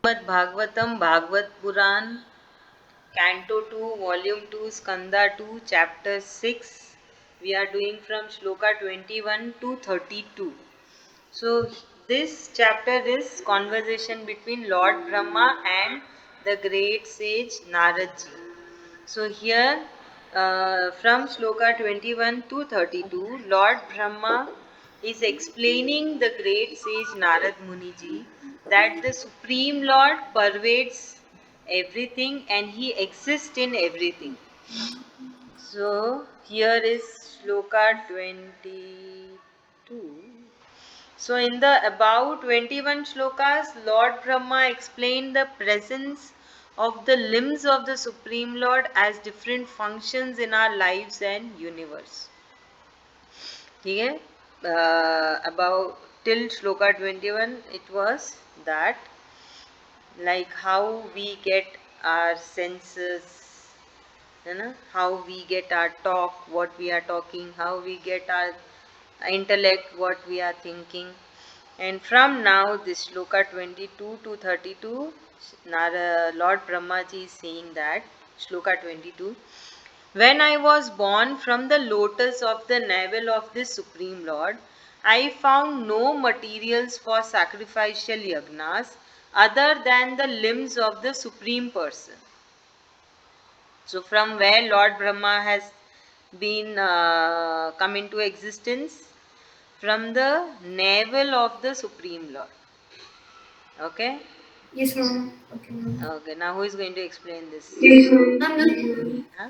Srimad Bhagwatam, Bhagwat Puran, canto2, volume2, skanda2, chapter 6. We are doing from shloka 21 to 32. So, this chapter is conversation between Lord Brahma and the great sage Naradji. So, here from shloka 21 to 32, Lord Brahma is explaining the great sage Narad Muniji that the Supreme Lord pervades everything and he exists in everything. So, here is shloka 22. So, in the above 21 shlokas, Lord Brahma explained the presence of the limbs of the Supreme Lord as different functions in our lives and universe. Okay? About till shloka 21, it was that like how we get our senses, you know, how we get our talk, what we are talking, how we get our intellect, what we are thinking. And from now, this shloka 22 to 32, Lord Brahmaji is saying that, shloka 22, when I was born from the lotus of the navel of the Supreme Lord, I found no materials for sacrificial yagnas other than the limbs of the Supreme Person. So, from where Lord Brahma has been come into existence? From the navel of the Supreme Lord. Okay? Yes, ma'am. Okay, ma'am. Okay, now who is going to explain this? Ma'am, me. Ah.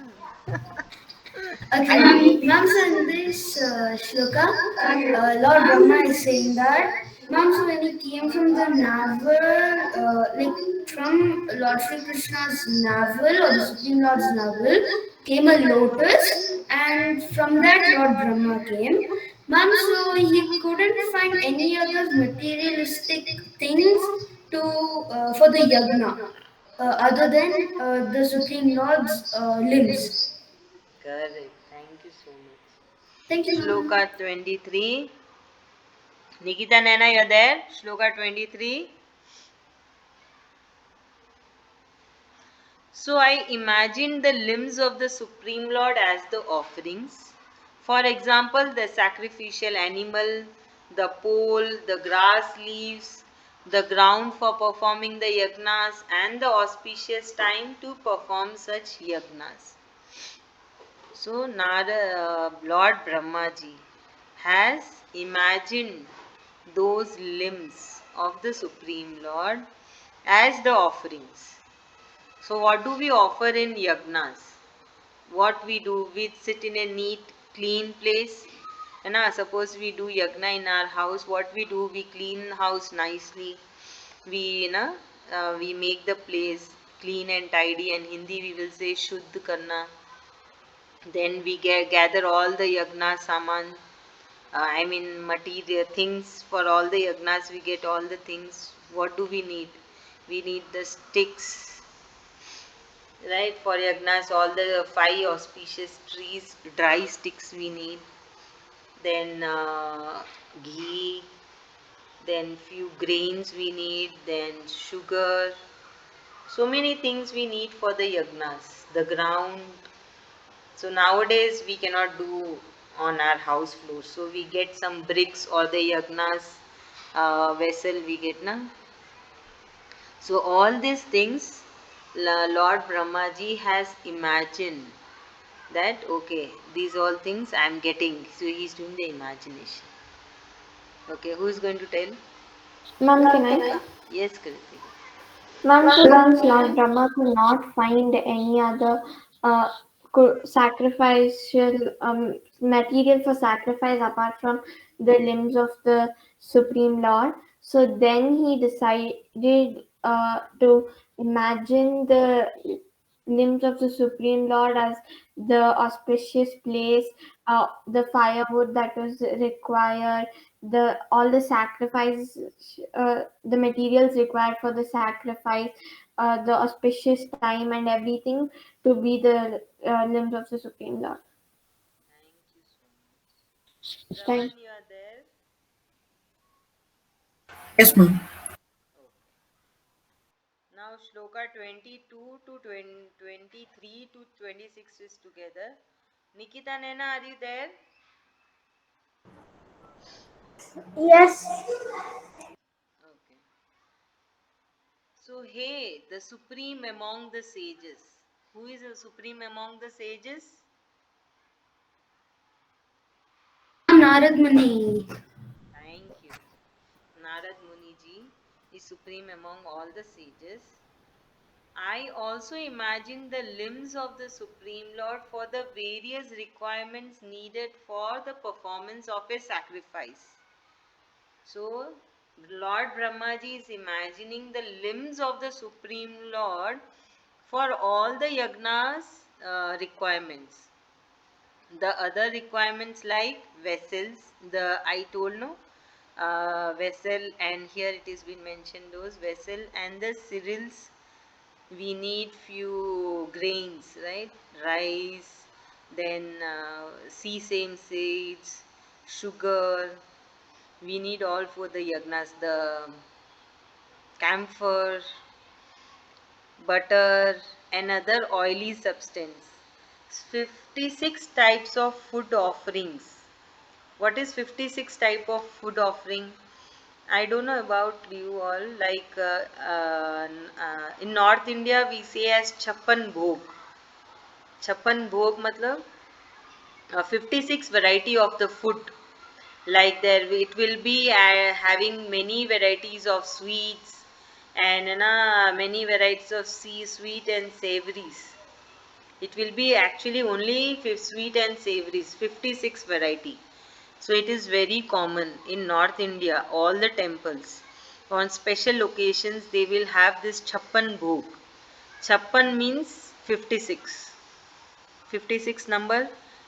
Okay, ma'am. Ma'am, so in this shloka, Lord Brahma is saying that, ma'am, so when he came from the navel, like from Lord Sri Krishna's navel or the Supreme Lord's navel, came a lotus, and from that Lord Brahma came. Ma'am, so he couldn't find any other materialistic things to for the yagna other than the Supreme Lord's limbs. Correct. Thank you so much. Thank you, ma'am. Shloka 23. Nikita Naina, you're there? Shloka 23. So I imagine the limbs of the Supreme Lord as the offerings. For example, the sacrificial animal, the pole, the grass leaves, the ground for performing the yagnas, and the auspicious time to perform such yagnas. So, Lord Brahmaji has imagined those limbs of the Supreme Lord as the offerings. So, what do we offer in yagnas? What we do, we sit in a neat, clean place. And suppose we do yagna in our house, what we do, we clean house nicely. We, we make the place clean and tidy. And Hindi we will say Shuddh Karna. Then we gather all the yagna saman, material things for all the yagnas. We get all the things. What do we need? We need the sticks, right? For yagnas, all the 5 auspicious trees, dry sticks we need. Then ghee. Then few grains we need. Then sugar. So many things we need for the yagnas. The ground. So nowadays we cannot do on our house floor. So we get some bricks or the yagnas vessel we get na. So all these things Lord Brahmaji has imagined that okay, these all things I am getting. So he is doing the imagination. Okay, who is going to tell? Ma'am, can I? Yes, Kritika. Ma'am, so since Lord Brahma could not find any other uh, sacrificial material for sacrifice apart from the limbs of the Supreme Lord, so then he decided to imagine the limbs of the Supreme Lord as the auspicious place, the firewood that was required, the all the sacrifices, the materials required for the sacrifice, the auspicious time and everything to be the limbs of the Supreme Lord. Thank you so much. Thank. Raman, you are there? Yes, ma'am. Okay. shloka 22 to 23 to 26 is together. Nikita Nena, are you there? Yes. Okay. So, hey, the supreme among the sages. Who is the supreme among the sages? Narad Muni. Thank you. Narad Muni ji is supreme among all the sages. I also imagine the limbs of the Supreme Lord for the various requirements needed for the performance of a sacrifice. So, Lord Brahmaji is imagining the limbs of the Supreme Lord for all the yagnas requirements. The other requirements like vessels, the I told no, vessel, and here it is been mentioned those vessel and the cereals. We need few grains, right? Rice, then sesame seeds, sugar. We need all for the yagnas. The camphor, butter, and other oily substance. 56 types of food offerings. What is 56 type of food offering? I don't know about you all. Like in North India, we say as chappan bhog. Chappan bhog matlab 56 variety of the food. Like there, it will be having many varieties of sweets and many varieties of sweet and savories. It will be actually only sweet and savories, 56 variety. So it is very common in North India, all the temples. On special occasions, they will have this chappan bhog. Chappan means 56. 56 number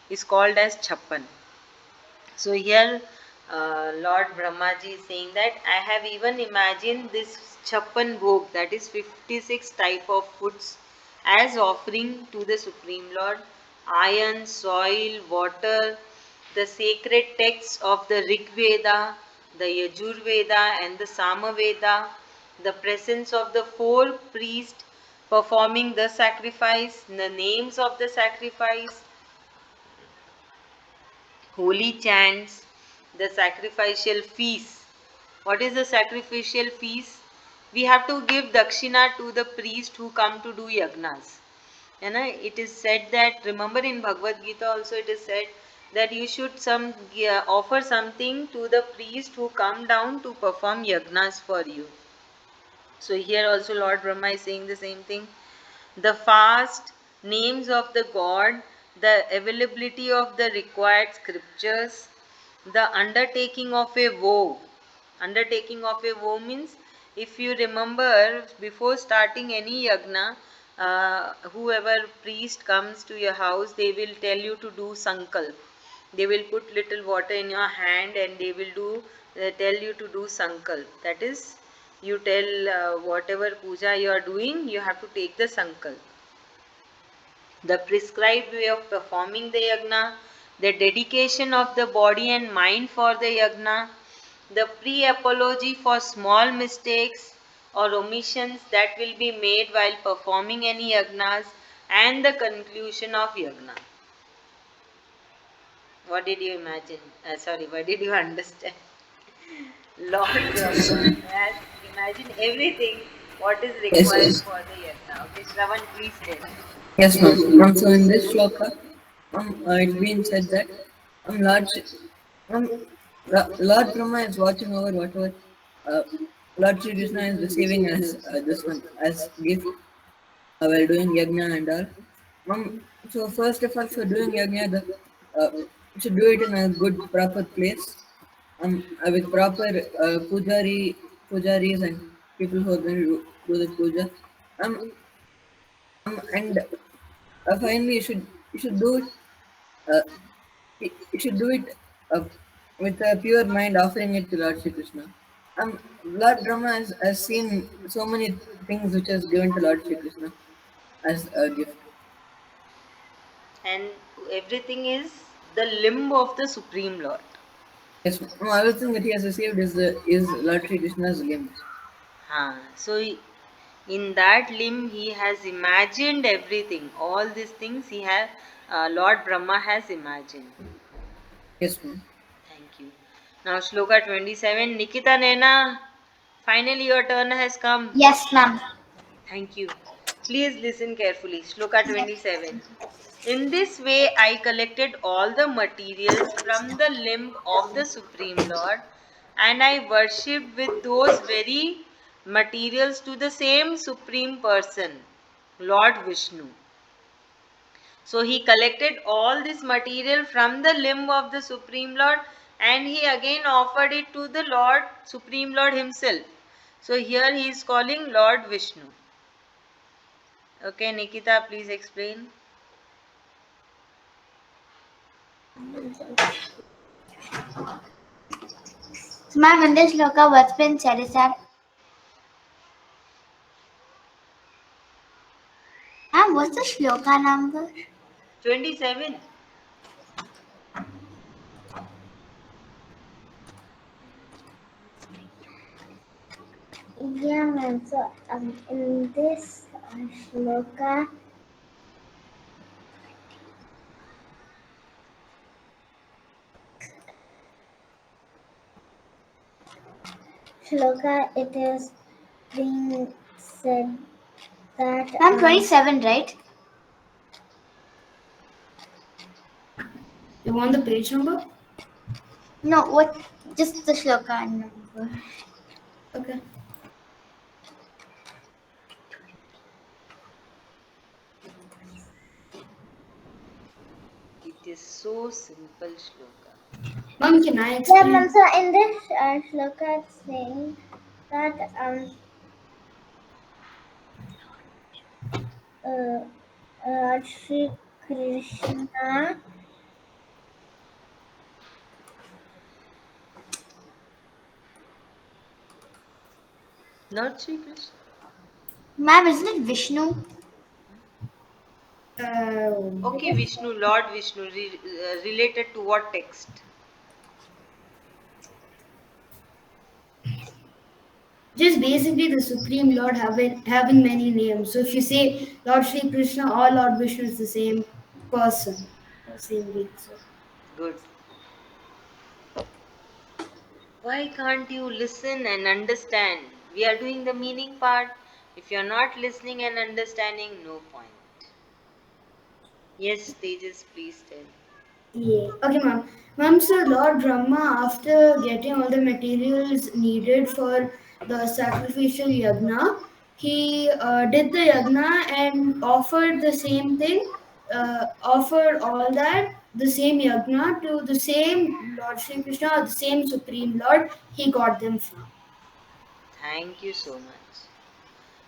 is called as chappan. So here, Lord Brahmaji is saying that I have even imagined this chappan bhog, that is 56 type of foods, as offering to the Supreme Lord. Iron, soil, water, the sacred texts of the Rig Veda, the Yajur Veda and the Sama Veda, the presence of the four priests performing the sacrifice, the names of the sacrifice, holy chants, the sacrificial feast. What is the sacrificial feast? We have to give dakshina to the priest who come to do yagnas. You know, it is said that, remember in Bhagavad Gita also it is said that you should offer something to the priest who come down to perform yagnas for you. So here also Lord Brahma is saying the same thing. The fast, names of the god, the availability of the required scriptures, the undertaking of a vow. Undertaking of a vow means, if you remember, before starting any yagna, whoever priest comes to your house, they will tell you to do sankalp. They will put little water in your hand and they will tell you to do sankalp. That is, you tell whatever puja you are doing, you have to take the sankalp. The prescribed way of performing the yagna, the dedication of the body and mind for the yagna, the pre-apology for small mistakes or omissions that will be made while performing any yagnas, and the conclusion of yagna. What did you imagine? Sorry, what did you understand? Lord Brahma has imagined everything what is Yes, required yes. for the yagna. Okay, Shravan, please tell. Yes, ma'am. So in this shloka, it's been said that Lord, um, Lord Brahma is watching over whatever uh, Lord Shri Krishna is receiving as this one as gift while doing yajna and all. So first of all, for doing yajna, you should do it in a good proper place. With proper pujaris and people who are going to do the puja. And finally, you should do it. Uh, you should do it with a pure mind, offering it to Lord Shri Krishna. Lord Brahma has seen so many things which has given to Lord Shri Krishna as a gift. And everything is the limb of the Supreme Lord. Yes, no, everything that he has received is Lord Shri Krishna's limbs. So In that limb, he has imagined everything. All these things Lord Brahma has imagined. Yes, ma'am. Thank you. Now, Shloka 27. Nikita Nena, finally your turn has come. Yes, ma'am. Thank you. Please listen carefully. Shloka 27. In this way, I collected all the materials from the limb of the Supreme Lord, and I worshipped with those very materials to the same Supreme Person, Lord Vishnu. So he collected all this material from the limb of the Supreme Lord, and he again offered it to the Lord, Supreme Lord himself. So here he is calling Lord Vishnu. Okay, Nikita, please explain. So, ma'am, in this shloka, what's been said is that, ma'am, what's the shloka number? 27. Yeah, ma'am. So, in this shloka, it is being said that. Ma'am, 27, right? You want the page number? No, what? Just the shloka number. Okay. It is so simple, Shloka. Mom, can I Yeah, explain? ma'am. So in this shloka, it's saying that uh, Sri Krishna. Not Sri Krishna. Ma'am, isn't it Vishnu? Okay, Vishnu, Lord Vishnu, related to what text? Just basically the Supreme Lord having many names. So if you say Lord Sri Krishna or Lord Vishnu is the same person or same being. So Good. Why can't you listen and understand? We are doing the meaning part. If you are not listening and understanding, no point. Yes, Tejas, please tell. yeah. Okay, ma'am. Ma'am, so Lord Brahma, after getting all the materials needed for the sacrificial yagna, he did the yagna and offered the same thing, offered all that, the same yagna to the same Lord Sri Krishna, or the same Supreme Lord he got them from. Thank you so much.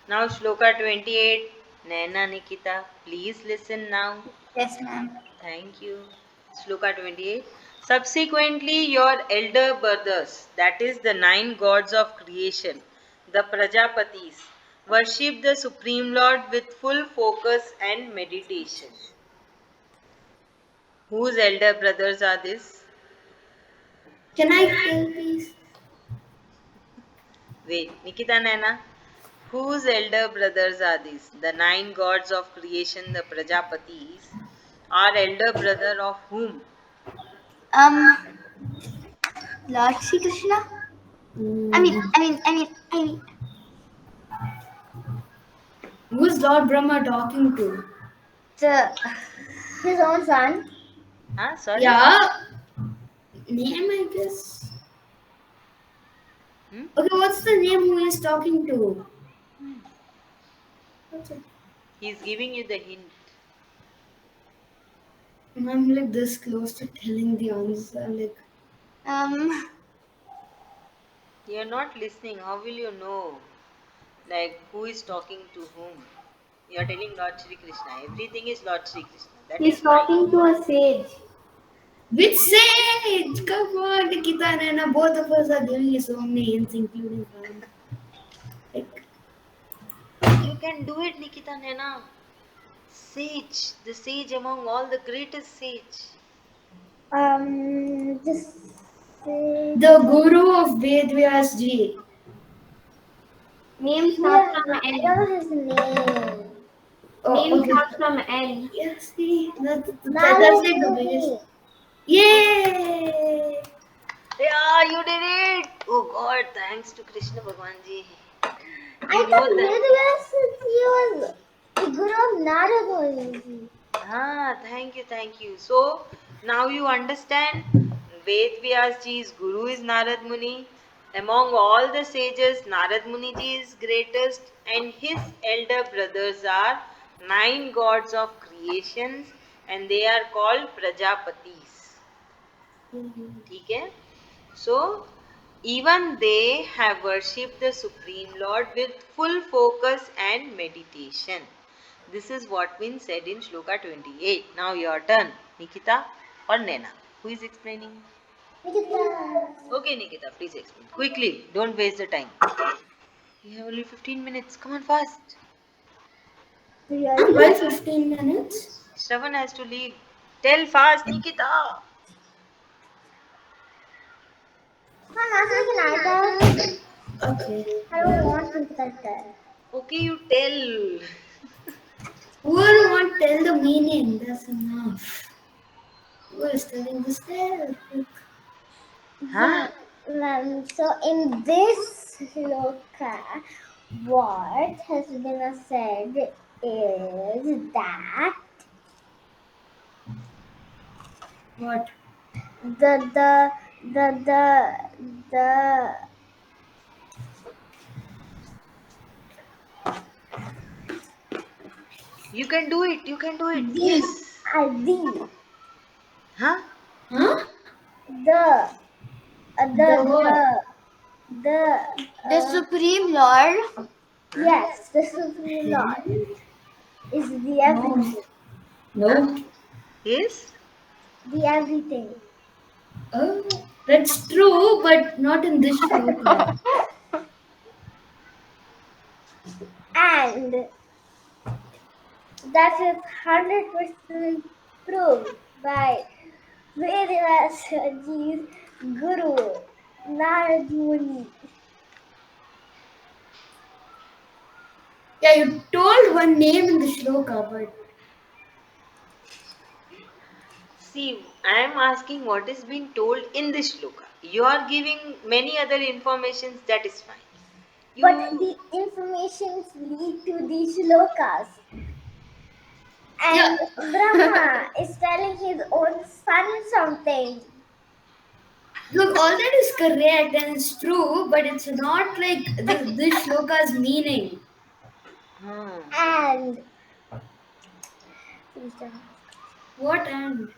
Now, Shloka 28. Naina Nikita, please listen now. Yes, ma'am. Thank you. Shloka 28. Subsequently, your elder brothers, that is the 9 gods of creation, the Prajapatis, worship the Supreme Lord with full focus and meditation. Whose elder brothers are these? Can I tell, please? Wait, Nikita Naina. Whose elder brothers are these? The 9 gods of creation, the Prajapatis, are elder brother of whom? Um, Lord Sri Krishna. I mean, Mm, I mean, I mean, I mean, who's Lord Brahma talking to? the his own son. Huh? Sorry? Yeah, name I guess. Hmm? Okay, what's the name who he's talking to? What's it? He is giving you the hint. I'm like this close to telling the answer. Like, Um, You are not listening. How will you know? Like, who is talking to whom? You are telling Lord Shri Krishna. Everything is Lord Shri Krishna. That is He's fine. talking to a sage. which sage? Come on, Nikita and Anna, both of us are giving you so many hints, including Ram. Like, You can do it, Nikita Nena. Sage. The sage among all the greatest sage. just say the guru of Vedvyas ji. Name starts Yeah, from I N. don't know his name. Oh, Name okay. starts from N. Yeah, see, that's Narad like the biggest. Muni. Yay! Yeah, you did it. Oh God, thanks to Krishna Bhagwan ji. You I know thought that. Vedavyasa he was the guru of Narad Muni. Ah, thank you. So now you understand Ved Vyas ji's guru is Narad Muni. Among all the sages, Narad Muni ji is greatest, and his elder brothers are nine gods of creations, and they are called Prajapatis. ठीक है? So, even they have worshipped the Supreme Lord with full focus and meditation. This is what been said in Shloka 28. Now your turn, Nikita or Nena. Who is explaining? Nikita. Okay, Nikita, please explain. Quickly, don't waste the time. You have only 15 minutes. Come on, fast. Why 15 minutes? Shravan has to leave. Tell fast, Nikita. I'm asking Nikita. Okay. I don't want Nikita to tell. Okay, you tell. Whoever want tell the meaning, that's enough. Who is telling this tell? Quick. Huh? So in this sloka, what has been said is that What? the the the the You can do it. You can do it. the Yes. the Huh? Huh? the The what? the The Supreme Lord. Huh? yes, the supreme lord Okay. is the No. everything, Huh? No. Yes? the everything. That's true, but not in this shloka. And that is 100% proved by Vedasaji's Guru Narad Muni. Yeah, you told one name in the shloka, but See, I am asking what is being told in this shloka. You are giving many other informations, that is fine. But You. the informations lead to these shlokas. yeah. And Brahma is telling his own son something. Look, all that is correct and it's true, but it's not like this shloka's meaning. Hmm. And What and?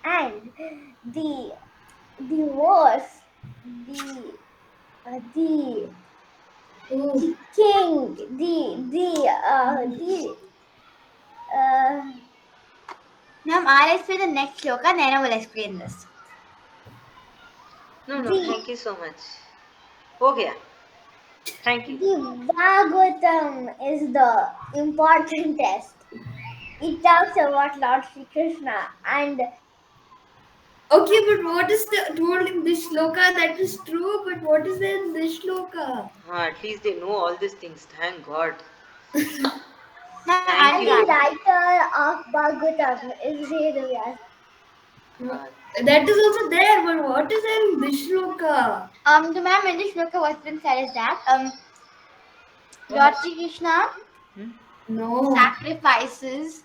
and the verse, the the Oh, king, the Ma'am, I'll explain the next shloka, Naina will explain this. No, no, the thank you so much. हो गया. Thank you. the bhagwatam is the important test. It talks about Lord Sri Krishna, and okay, but what is the told in this shloka? That is true, but what is there in this shloka? At least they know all these things. Thank God. Ma'am, I'll Thank and try. the you. writer of bhagwatam is Vedavyas. Uh, That is also there, but what is there in this shloka? The ma'am in the shloka what's been said is that Lord what? Sri Krishna Hmm? No. sacrifices.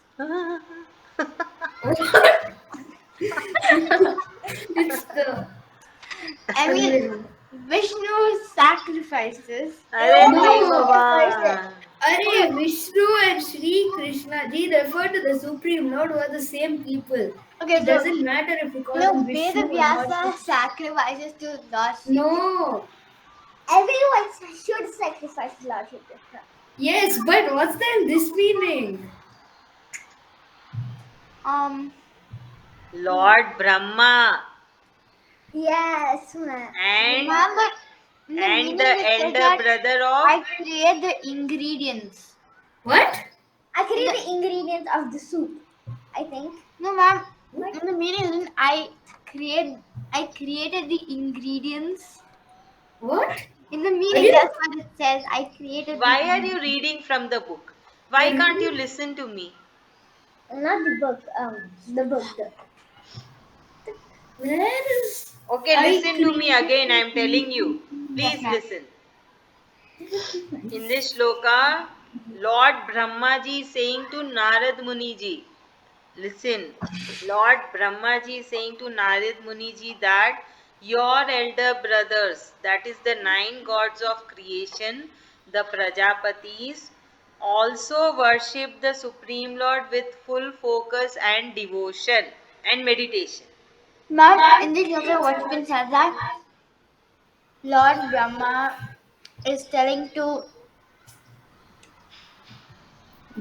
It's the. I mean, Okay. Vishnu sacrifices. अरे नहीं Who No. sacrificed it? Baba. Are Vishnu and Sri Krishna ji refer to the Supreme Lord who are the same people. Okay, It so doesn't matter if you call no, him Vishnu Veda or not. Vyasa sacrifices to Lord Sri Krishna. No. Everyone should sacrifice to Lord Sri Krishna. Yes, but what's there in this meaning? Um, Lord Brahma Yes, ma'am. and ma'am, but in the and meaning the it says elder that brother of. I create the ingredients. What? I In create the, the ingredients of the soup, I think. no, ma'am. What? In the meaning isn't create. I created the ingredients. What? In the Are meaning, you? that's what it says. I created Why are the you reading from the book? Why You're can't you reading? listen to me? not the book. The book. Where is Okay, I listen to me created? again. I am telling you. Yes, Please ma'am. listen. In this shloka, Lord Brahmaji is saying to Narad Muniji, listen, Lord Brahmaji is saying to Narad Muniji that your elder brothers, that is the 9 gods of creation, the Prajapatis, also worship the Supreme Lord with full focus and devotion and meditation. Ma'am, in this chapter, what's been said that Lord Brahma is telling to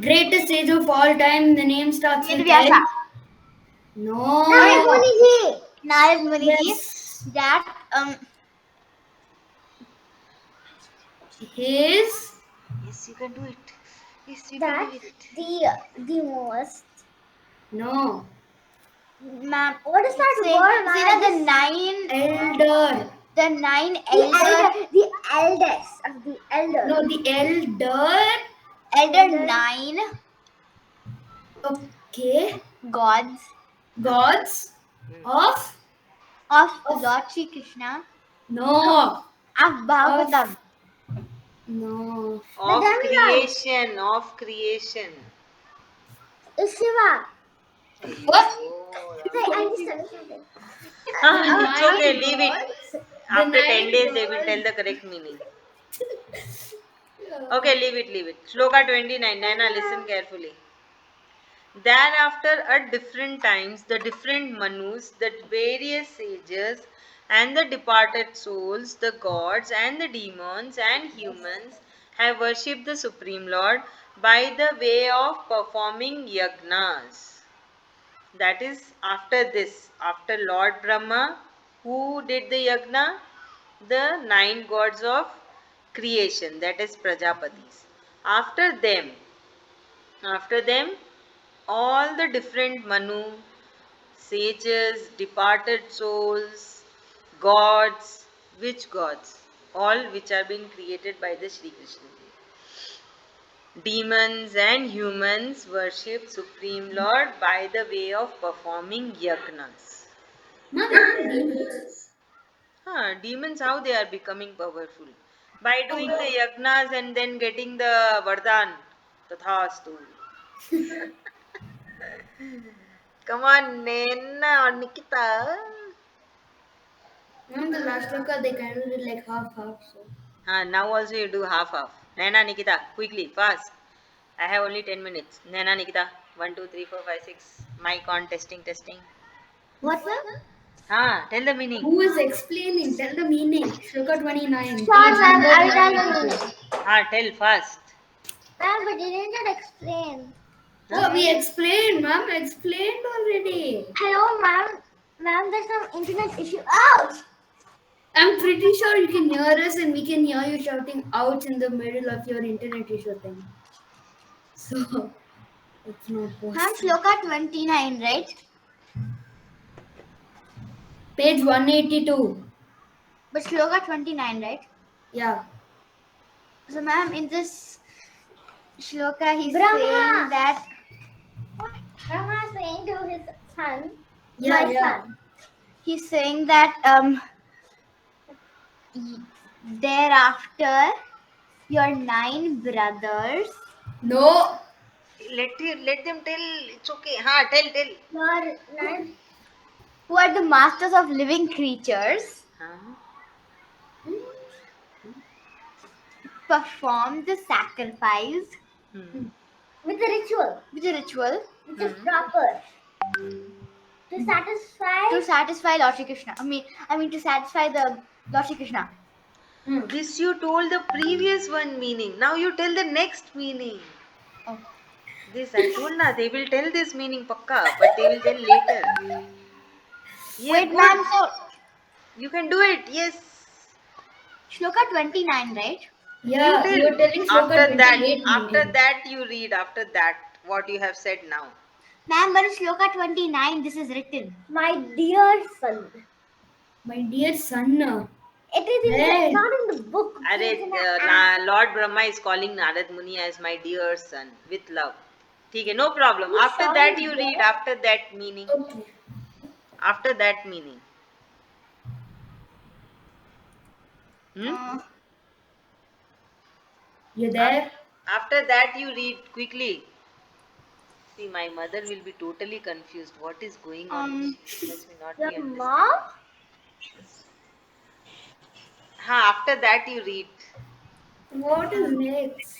Greatest sage of all time. The name starts with Vyasa, L. No. Narad Muniji, Yes. that His. Yes, you can do it. Yes, you can that do it. the most No. ma'am. What is that word? See that Elder. the nine elder, the eldest of the elder, No, the elder. elder 9 Okay. gods Gods of. of Of. Lord Sri Krishna No. of Bhagwatam. Of. No. The Of demigods creation, of creation. is Shiva. What? I just tell you something. The It's nine okay, leave it. gods. The After 10 nine days, they will tell gods. the correct meaning. Okay, leave it, leave it. Shloka 29. Naina, listen carefully. Thereafter, at different times, the different Manus, the various sages, and the departed souls, the gods, and the demons, and humans have worshipped the Supreme Lord by the way of performing yagnas. That is after this, after Lord Brahma, who did the yagna? The 9 gods of creation, that is Prajapatis. After them, after them, all the different Manu, sages, departed souls, gods, which gods? All which are being created by the Sri Krishna. Demons and humans worship Supreme Lord by the way of performing yagnas. Mom, even demons. Demons, how they are becoming powerful? By doing the yagnas and then getting the vardhan. Tathastu. Come on, Nena or Nikita. Mom, the last loka they kind of did like half half. So. Now also you do half half. Nena, Nikita, quickly, fast. I have only 10 minutes. Nena, Nikita, 1, 2, 3, 4, 5, 6. Mic on, testing, testing. What, ma'am? Tell the meaning. Who is explaining? Tell the meaning. Shloka 29, Sure, page ma'am. number I will tell the 182. meaning. Tell fast. Ma'am, but you didn't explain. Huh? What we explained, ma'am. Explained already. Hello, ma'am. Ma'am, there's some internet issue. Ouch! I'm pretty sure you can hear us and we can hear you shouting ouch in the middle of your internet issue thing. So it's not Ma'am, possible. Shloka 29, right? Page 182. But Shloka 29, right? Yeah. So, ma'am, in this Shloka, he's saying that Brahma is saying to his son, Yeah, my yeah. son. He's saying that thereafter your 9 brothers, No. Let them tell. It's okay. Tell. your 9 who are the masters of living creatures, Huh? perform the sacrifice Hmm. with the ritual which is Hmm. proper to satisfy Lord Shri Krishna. I mean to satisfy the Lord Shri Krishna. This you told the previous one meaning. Now you tell the next meaning. Oh. This I told na they will tell this meaning pakka, but they will tell later. Yeah, Wait, good. ma'am. So You can do it. Yes. Shloka 29, right? You Yeah, tell. you're telling Shloka 28 After meaning. that you read. After that, what you have said now. Ma'am, but in Shloka 29, this is written. My dear son. My dear son. It is in Hey. not in the book. It is in Lord Brahma is calling Narad Muni as my dear son with love. ठीक है, no problem. Whose After song that is you there? read after that meaning. Okay. After that meaning. Hmm? You there? After that you read quickly. See, my mother will be totally confused. What is going on? She must be not The be mom. understanding. After that you read. What is next?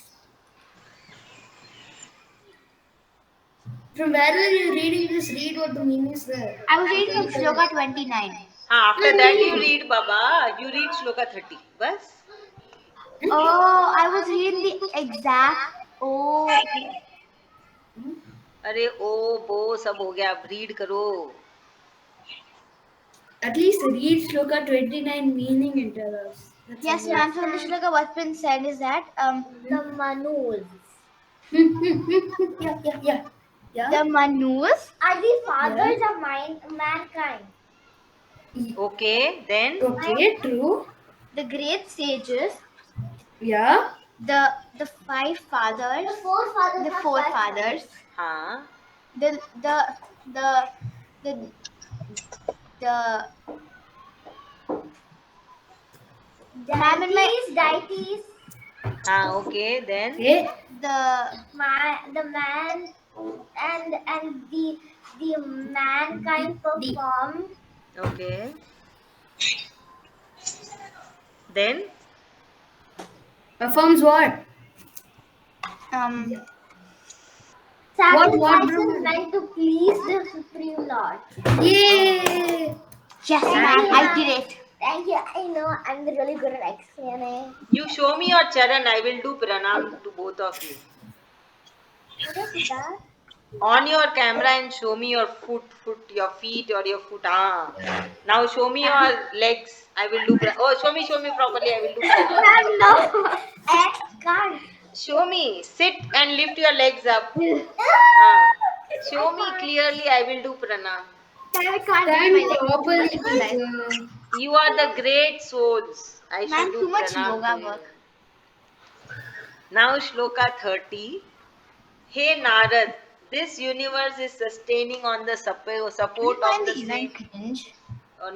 From where were you reading? Just read what the meaning is there. I was reading from Shloka 29. After that you read Baba. You read Shloka 30. Bas? Oh, I was reading the exact. Oh, okay. अरे ओ बो सब हो गया, अब read करो. At least read Shloka 29 meaning and tell us. That's Yes, enough. ma'am. So in the Shloka, what's been said is that the Manus. Yeah, yeah, yeah. The Yeah? Manus are the fathers Yeah. of mankind. Okay, then. Okay, true. The great sages, Yeah. the five fathers, the four fathers, हाँ. the the the the the deities, Okay, then. Okay. the man and the mankind performed Okay, then. Performs what? um What sacrifices Brahman? meant to please the Supreme Lord. Yay! Yes, Thank ma'am, you. I did it. Thank you. I know I'm really good at explaining. You show me your charan, I will do pranam to both of you. What is that? On your camera and show me your your feet or your foot. Now show me your legs. I will do oh, show me properly. I will do pranam. Ma'am, no. I can't. Show me. Sit and lift your legs up. Ah. Show me clearly. I will do pranam. Ma'am, I can't lift Stand my leg. It's too properly, much exercise. teacher. You are the great souls. I should Ma'am, do too much pranam to yoga you. work. Now Shloka 30. Hey Narad, this universe is sustaining on the Do you support of find the the event same. cringe?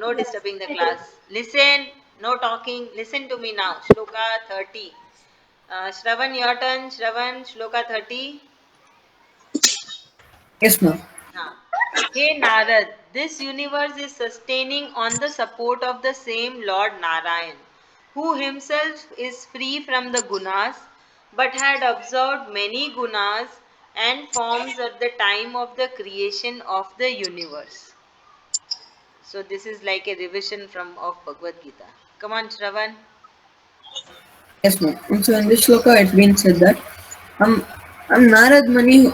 No disturbing the class. Listen, no talking. Listen to me now. Shloka 30. Shravan, your turn. Shravan, Shloka 30. Yes, ma'am. हाँ. Hey Narad, this universe is sustaining on the support of the same Lord Narayan, who himself is free from the gunas, but had observed many gunas and forms at the time of the creation of the universe. So this is like a revision from of Bhagwad Gita. Come on, Shravan. Yes, ma'am. And so in this shloka, it's been said that um, Narad Muni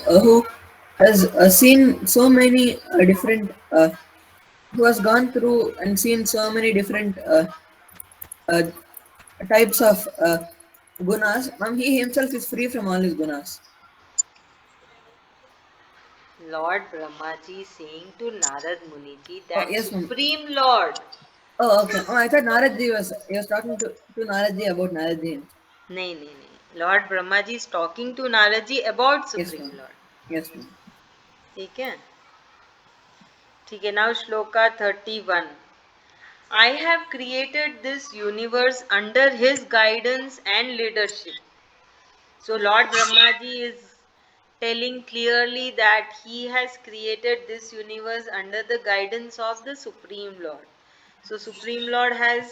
who has seen so many different, who has gone through and seen so many different uh, types of gunas. He himself is free from all his gunas. Lord Brahmaji saying to Narad Muniji Oh, that yes, ma'am. Supreme Lord. Oh, okay. Oh, I thought Naradji was he was talking to Naradji about Naradji. नहीं नहीं नहीं, Lord Brahmaji is talking to Naradji about Yes, Supreme ma'am. Lord. Yes, ma'am. ठीक है. ठीक है. Now Shloka 31. I have created this universe under his guidance and leadership. So Lord Brahmaji is telling clearly that he has created this universe under the guidance of the Supreme Lord. So Supreme Lord has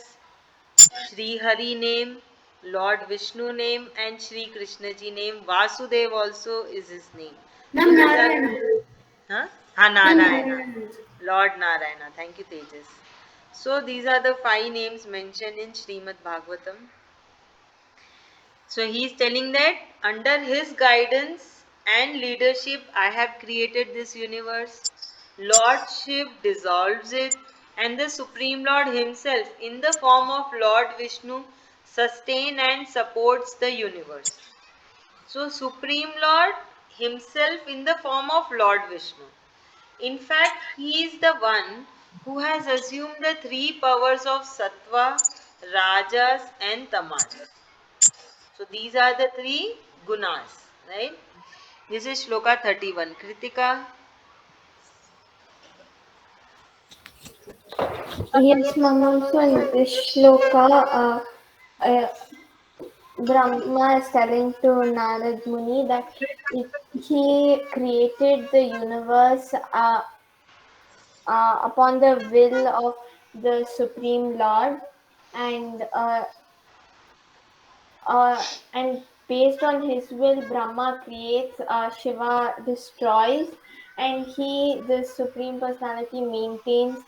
Shri Hari name, Lord Vishnu name, and Shri Krishna ji name. Vasudev also is his name. So Nam these are Narayana. Nam Narayana. Narayana. Lord Narayana. Thank you, Tejas. So these are the five names mentioned in Srimad Bhagwatam. So he is telling that under his guidance and leadership, I have created this universe. Lordship dissolves it, and the Supreme Lord Himself, in the form of Lord Vishnu, sustain and supports the universe. So Supreme Lord Himself in the form of Lord Vishnu. In fact, He is the one who has assumed the three powers of sattva, rajas and tamas. So these are the three gunas, right? This is shloka 31. Kritika? Yes, ma'am. Also in this shloka, uh, Brahma is telling to Narad Muni that he created the universe upon the will of the Supreme Lord, and and based on his will, Brahma creates, Shiva destroys, and the Supreme Personality, maintains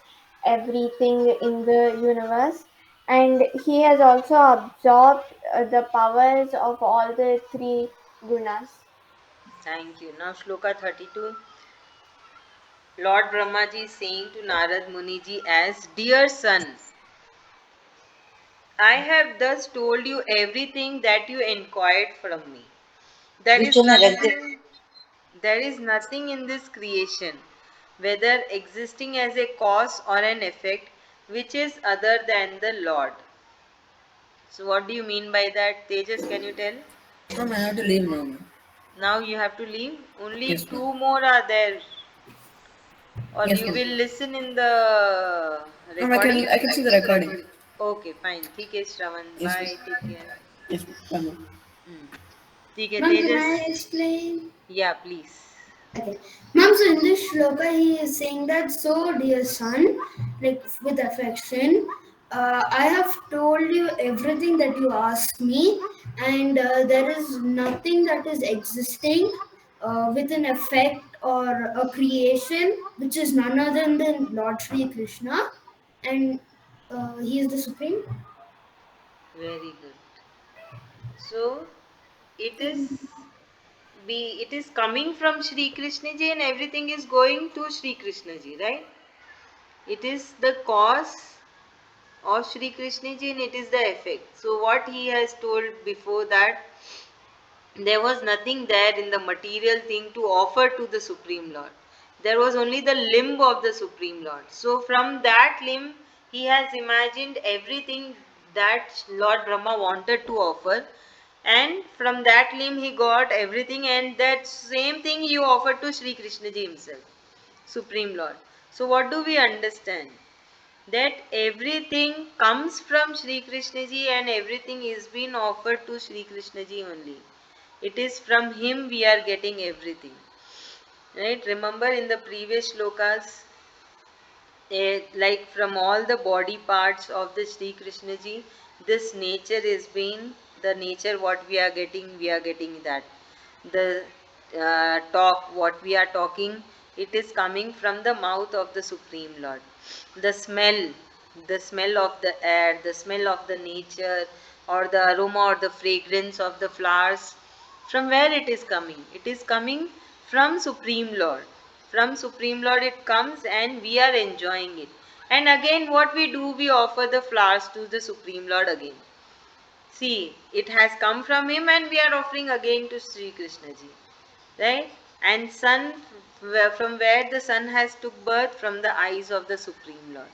everything in the universe. And he has also absorbed the powers of all the three gunas. Thank you. Now shloka 32. Lord Brahmaji is saying to Narad Muniji as, Dear son, I have thus told you everything that you inquired from me. There is nothing, there is nothing in this creation, whether existing as a cause or an effect, which is other than the Lord. So what do you mean by that? Tejas, can you tell? Ma'am, I have to leave now, ma'am. Now you have to leave. Only Yes, ma'am. two more are there. Or Yes, you ma'am. will listen in the Ma'am, recording? I can see the recording. Okay, fine. ठीक है श्रवण. Yes, Bye. ma'am. Take care. Yes, ma'am. Hmm. ठीक है Ma'am, can Tejas. I explain? Yeah, please. Okay. Ma'am, so in this shloka, he is saying that, so dear son, like with affection, I have told you everything that you asked me, and there is nothing that is existing with an effect or a creation which is none other than Lord Sri Krishna, and he is the supreme. Very good. So it is coming from Shri Krishna ji and everything is going to Shri Krishna ji, right? It is the cause of Shri Krishna ji and it is the effect. So what he has told before that there was nothing there in the material thing to offer to the Supreme Lord. There was only the limb of the Supreme Lord. So from that limb, he has imagined everything that Lord Brahma wanted to offer. And from that limb, he got everything, and that same thing he offered to Sri Krishna ji himself, Supreme Lord. So, what do we understand? That everything comes from Sri Krishna ji and everything is being offered to Sri Krishna ji only. It is from him we are getting everything. Right? Remember in the previous shlokas, like from all the body parts of the Sri Krishna ji, this nature is being the nature what we are getting that. The talk, what we are talking, it is coming from the mouth of the Supreme Lord. The smell of the air, the smell of the nature, or the aroma or the fragrance of the flowers, from where it is coming? It is coming from Supreme Lord. From Supreme Lord it comes and we are enjoying it. And again what we do, we offer the flowers to the Supreme Lord again. See, it has come from him and we are offering again to Sri Krishna ji. Right? And sun, from where the sun has took birth, from the eyes of the Supreme Lord.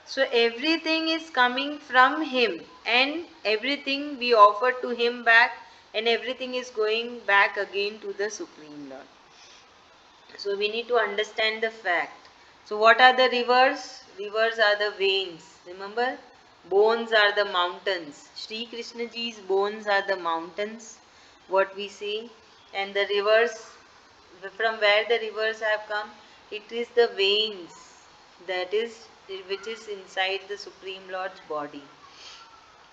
So everything is coming from him and everything we offer to him back and everything is going back again to the Supreme Lord. So we need to understand the fact. So what are the rivers? Rivers are the veins. Remember? Bones are the mountains. Sri Krishna ji's bones are the mountains, what we see. And the rivers, from where the rivers have come, it is the veins that is which is inside the Supreme Lord's body.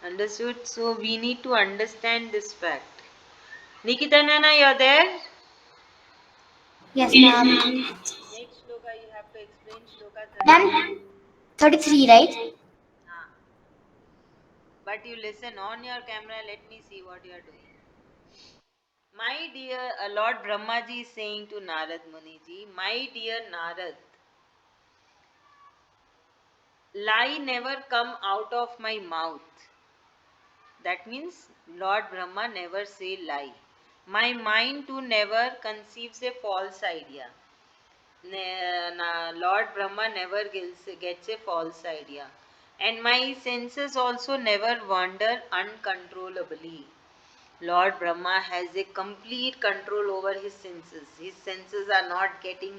Understood? So we need to understand this fact. Nikita Nana, you're there? Yes, ma'am. Next shloka you have to explain shloka Ma'am, 33. 33, right? Ah. But you listen on your camera, let me see what you are doing. My dear Lord Brahmaji is saying to Narad Muniji, my dear Narad, lie never come out of my mouth. That means Lord Brahma never say lie. My mind too never conceives a false idea. Lord Brahma never gets a false idea. And my senses also never wander uncontrollably. Lord Brahma has a complete control over his senses. His senses are not getting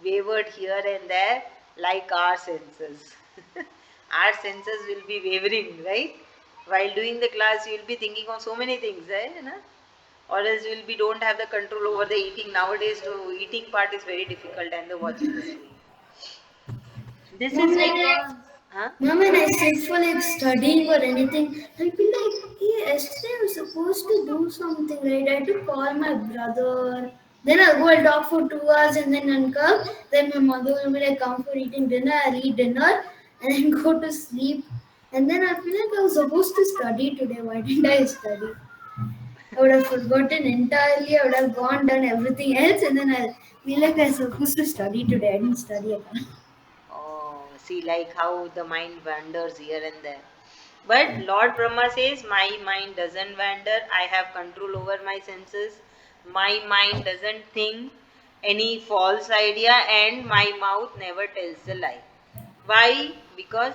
wavered here and there like our senses. Our senses will be wavering, right? While doing the class, you will be thinking of so many things, eh? Na? Or else you will be don't have the control over the eating. Nowadays, the eating part is very difficult and the watching the screen. This is Mom, because, huh? Mom, when I sit for like studying or anything, I'll be like, hey, yesterday I was supposed to do something, right? I had to call my brother. Then I'll go and talk for 2 hours and then I'll come. Then my mother will be like, come for eating dinner. I'll eat dinner and then go to sleep. And then I'll be like, I was supposed to study today. Why didn't I study? I would have forgotten entirely. I would have gone, done everything else, and then I'll be like, I was supposed to study today. I didn't study at all. Oh, see, like how the mind wanders here and there. But Lord Brahma says, my mind doesn't wander. I have control over my senses. My mind doesn't think any false idea, and my mouth never tells the lie. Why? Because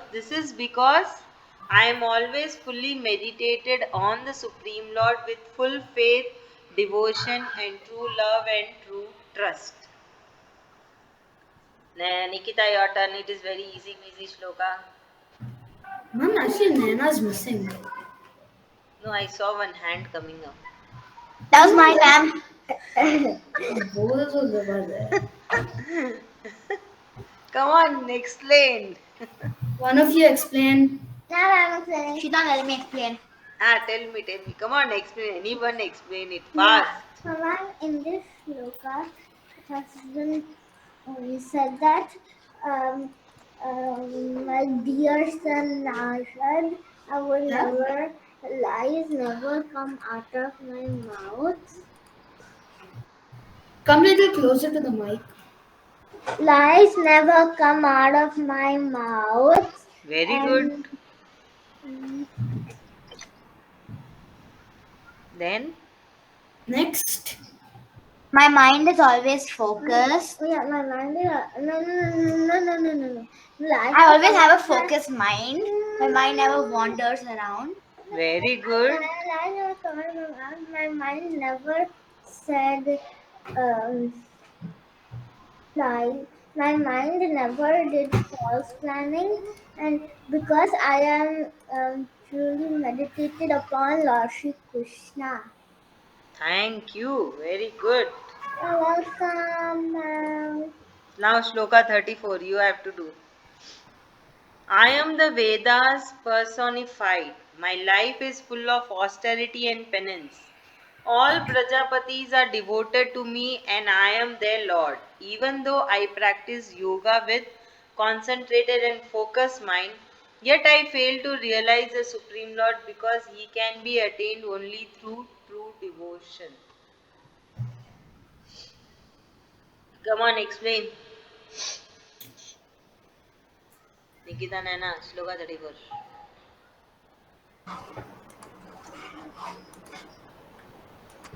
I am always fully meditated on the Supreme Lord with full faith, devotion, and true love and true trust. Nikita, your turn. It is very easy peasy shloka. Mom, actually, Naina's missing. No, I saw one hand coming up. That was my ma'am. Both of them are there. Come on, explain. One of you explain. Now I'm explaining. She's not letting me explain. Tell me, tell me. Come on, explain. Anyone explain it Yeah. fast. So ma'am, in this sloka, it has been said that um, my dear son Narad, I will Yeah? never lies never come out of my mouth. Come a little closer to the mic. Lies never come out of my mouth, Very good. and mm, Then, Next. my mind is always focused. Yeah, my mind is no. Like I always have a focused mind. My mind never wanders around. very good. My mind never said um, lie. My mind never did false planning, and because I am truly meditated upon Lord Shri Krishna. Thank you. Very good. You're welcome. Now, shloka 34, you have to do. I am the Vedas personified. My life is full of austerity and penance. All Prajapatis are devoted to me and I am their Lord. Even though I practice yoga with concentrated and focused mind, yet I fail to realize the Supreme Lord because He can be attained only through true devotion. Come on, explain. Nikita Nana, Shloka 34.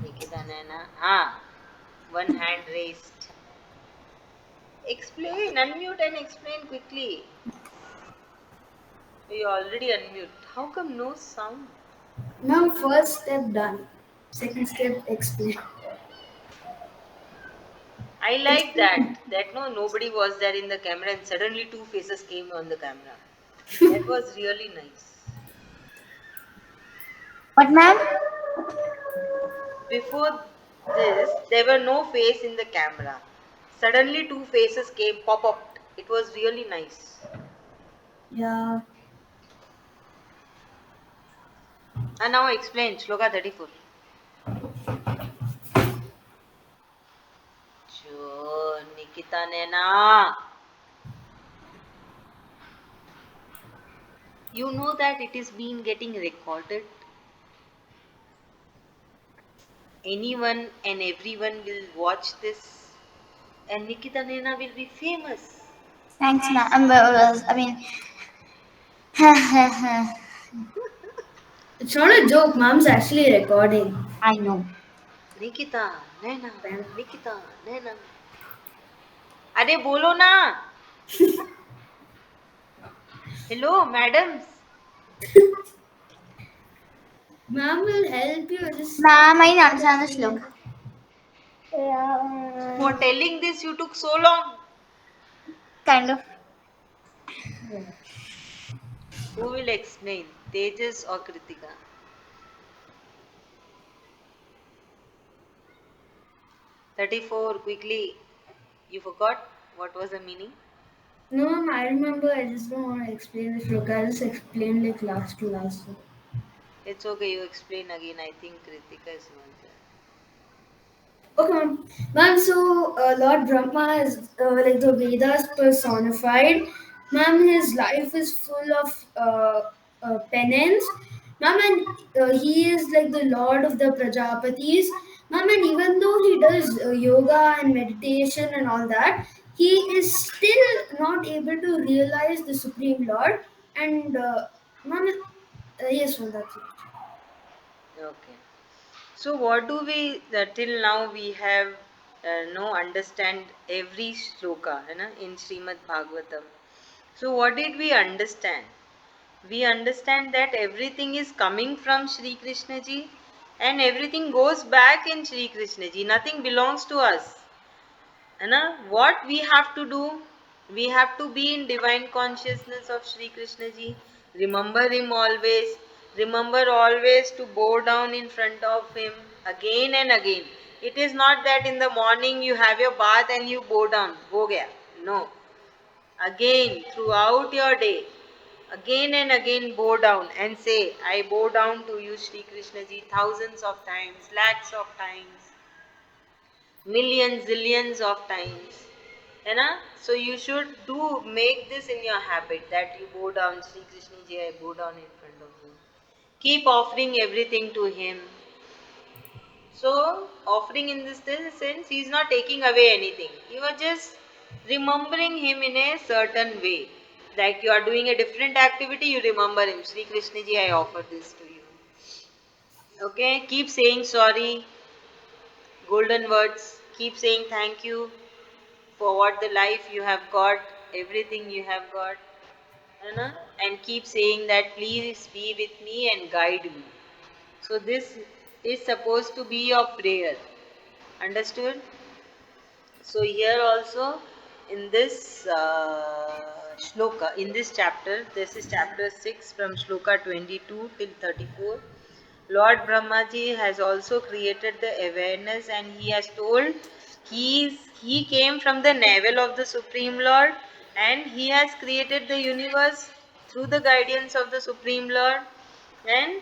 Nikita Nana. One hand raised. Explain, unmute and explain quickly. You already unmute. How come no sound? Now, first step done. Second step, explain. I like Explain. that. That no, nobody was there in the camera and suddenly two faces came on the camera. That was really nice. What, ma'am? Before this, there were no face in the camera. Suddenly two faces came, pop up. It was really nice. Yeah. And now explain, Shloka 34. Nikita Nena. You know that it is being getting recorded. Anyone and everyone will watch this, and Nikita Nena will be famous. Thanks, ma'am. I mean, It's not a joke. Mom's actually recording. I know. Nikita Nena, Nikita Nena. अरे बोलो ना. Hello, madams. Ma'am will help you. Just Ma'am, I didn't understand the shloka. For telling this, you took so long. Kind of. Who will explain? Tejas or Kritika? 34, quickly. You forgot what was the meaning? no, ma'am, I remember. I just don't want to explain the shloka. I just explained like last to last. It's okay, you explain again. I think Kritika is not there. Okay, ma'am. Ma'am, so Lord Brahma is like the Vedas personified. Ma'am, his life is full of penance. Ma'am, and he is like the Lord of the Prajapatis. Ma'am, and even though he does yoga and meditation and all that, he is still not able to realize the Supreme Lord. And ma'am, yes, ma'am, that's it. Okay. So what do we till now we have no understand every shloka in Srimad Bhagwatam. So what did we understand? We understand that everything is coming from Sri Krishna ji and everything goes back in Sri Krishna ji. Nothing belongs to us. What we have to do? We have to be in divine consciousness of Sri Krishna ji. Remember him always. Remember always to bow down in front of him again and again. It is not that in the morning you have your bath and you bow down. Ho gaya. No. Again, throughout your day, again and again bow down and say, I bow down to you, Sri Krishna ji, thousands of times, lakhs of times, millions, zillions of times. So you should do make this in your habit that you bow down, Sri Krishna ji, I bow down in front of you. Keep offering everything to him. So, offering in this sense, he is not taking away anything. You are just remembering him in a certain way. Like you are doing a different activity, you remember him. Sri Krishna ji, I offer this to you. Okay, keep saying sorry, golden words. Keep saying thank you for what the life you have got, everything you have got. And keep saying that please be with me and guide me. So, this is supposed to be your prayer. Understood? So here also in this shloka, in this chapter, this is chapter 6 from shloka 22 till 34. Lord Brahmaji has also created the awareness and he has told he came from the navel of the Supreme Lord and he has created the universe through the guidance of the Supreme Lord and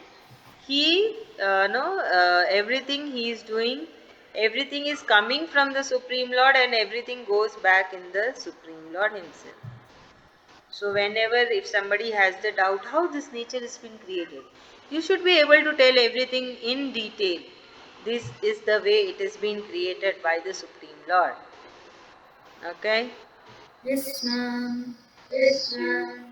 he no everything he is doing, everything is coming from the Supreme Lord and everything goes back in the Supreme Lord himself. So whenever if somebody has the doubt how this nature has been created, you should be able to tell everything in detail. This is the way it has been created by the Supreme Lord. Okay. Yes, ma'am. Yes, ma'am.